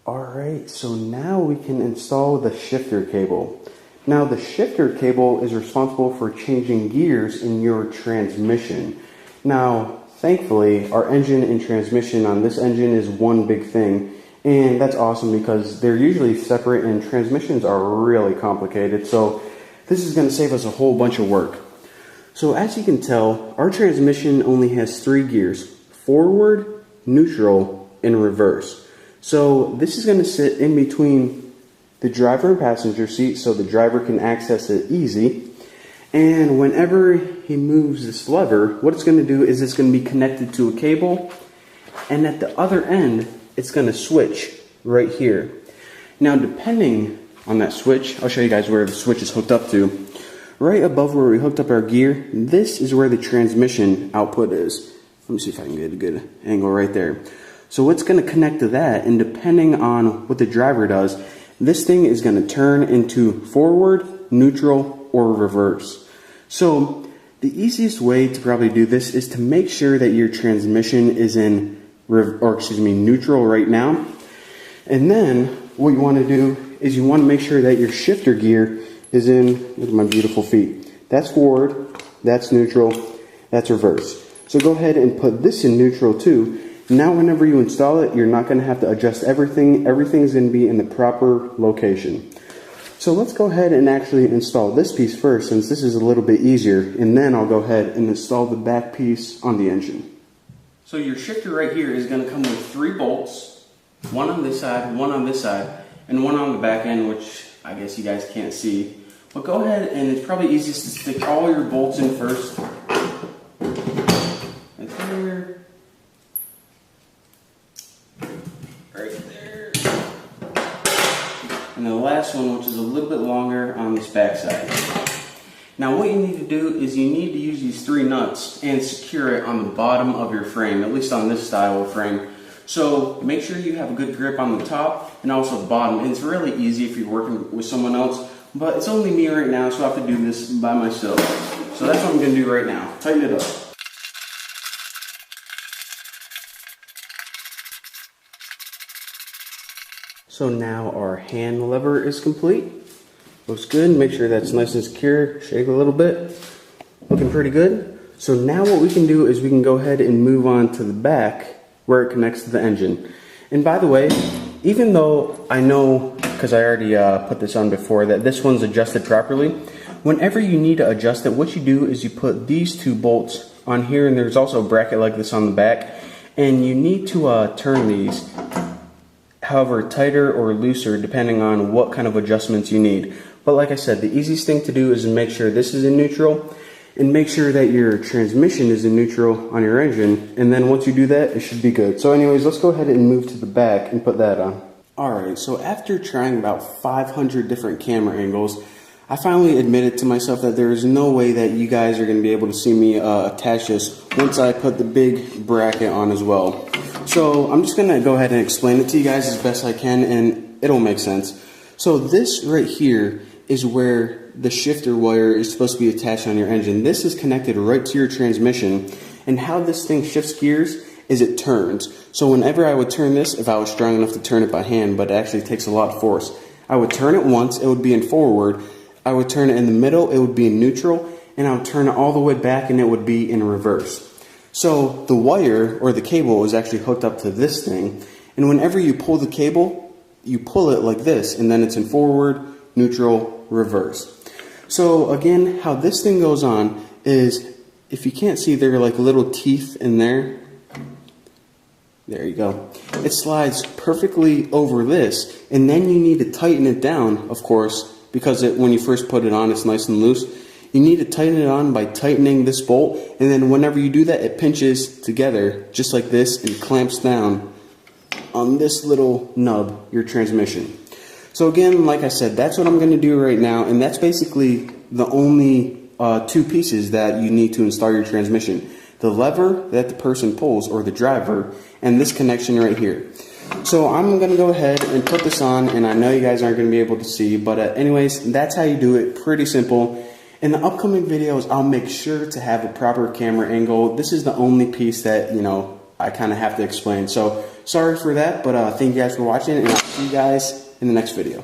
Alright, so now we can install the shifter cable. Now the shifter cable is responsible for changing gears in your transmission. Now, thankfully, our engine and transmission on this engine is one big thing. And that's awesome because they're usually separate and transmissions are really complicated. So this is going to save us a whole bunch of work. So as you can tell, our transmission only has 3 gears: forward, neutral, and reverse. So this is going to sit in between the driver and passenger seat so the driver can access it easy. And whenever he moves this lever, what it's going to do is it's going to be connected to a cable, and at the other end it's going to switch right here. Now depending on that switch, I'll show you guys where the switch is hooked up to. Right above where we hooked up our gear, this is where the transmission output is. Let me see if I can get a good angle right there. So what's going to connect to that, and depending on what the driver does, this thing is going to turn into forward, neutral, or reverse. So the easiest way to probably do this is to make sure that your transmission is in neutral right now. And then what you want to do is you want to make sure that your shifter gear is in, look at my beautiful feet. That's forward, that's neutral, that's reverse. So go ahead and put this in neutral too. Now whenever you install it, you're not going to have to adjust everything. Everything's going to be in the proper location. So let's go ahead and actually install this piece first, since this is a little bit easier, and then I'll go ahead and install the back piece on the engine. So your shifter right here is going to come with 3 bolts, one on this side, one on this side, and one on the back end, which I guess you guys can't see. But go ahead, and it's probably easiest to stick all your bolts in first. Right there. Right there. And the last one, which is a little bit longer, on this back side. Now what you need to do is you need to use these 3 nuts and secure it on the bottom of your frame, at least on this style of frame. So make sure you have a good grip on the top and also the bottom. And it's really easy if you're working with someone else, but it's only me right now, so I have to do this by myself. So that's what I'm going to do right now. Tighten it up. So now our hand lever is complete. Looks good. Make sure that's nice and secure. Shake a little bit. Looking pretty good. So now what we can do is we can go ahead and move on to the back where it connects to the engine. And by the way, even though I know, because I already put this on before, that this one's adjusted properly, whenever you need to adjust it, what you do is you put these 2 bolts on here, and there's also a bracket like this on the back, and you need to turn these however tighter or looser depending on what kind of adjustments you need. But like I said, the easiest thing to do is make sure this is in neutral and make sure that your transmission is in neutral on your engine, and then once you do that, it should be good. So anyways, let's go ahead and move to the back and put that on. Alright, so after trying about 500 different camera angles, I finally admitted to myself that there is no way that you guys are going to be able to see me attach this once I put the big bracket on as well. So I'm just going to go ahead and explain it to you guys as best I can, and it'll make sense. So this right here is where the shifter wire is supposed to be attached on your engine. This is connected right to your transmission, and how this thing shifts gears is it turns. So whenever I would turn this, if I was strong enough to turn it by hand, but it actually takes a lot of force, I would turn it once, it would be in forward, I would turn it in the middle, it would be in neutral, and I would turn it all the way back and it would be in reverse. So the wire, or the cable, is actually hooked up to this thing, and whenever you pull the cable, you pull it like this, and then it's in forward, neutral, reverse. So again, how this thing goes on is, if you can't see, there are like little teeth in there. There you go. It slides perfectly over this, and then you need to tighten it down, of course, because when you first put it on, it's nice and loose. You need to tighten it on by tightening this bolt, and then whenever you do that, it pinches together just like this and clamps down on this little nub, your transmission. So again, like I said, that's what I'm going to do right now, and that's basically the only 2 pieces that you need to install your transmission. The lever that the person pulls, or the driver, and this connection right here. So I'm going to go ahead and put this on, and I know you guys aren't going to be able to see, but anyways, that's how you do it. Pretty simple. In the upcoming videos, I'll make sure to have a proper camera angle. This is the only piece that, I kind of have to explain. So sorry for that, but thank you guys for watching, and I'll see you guys in the next video.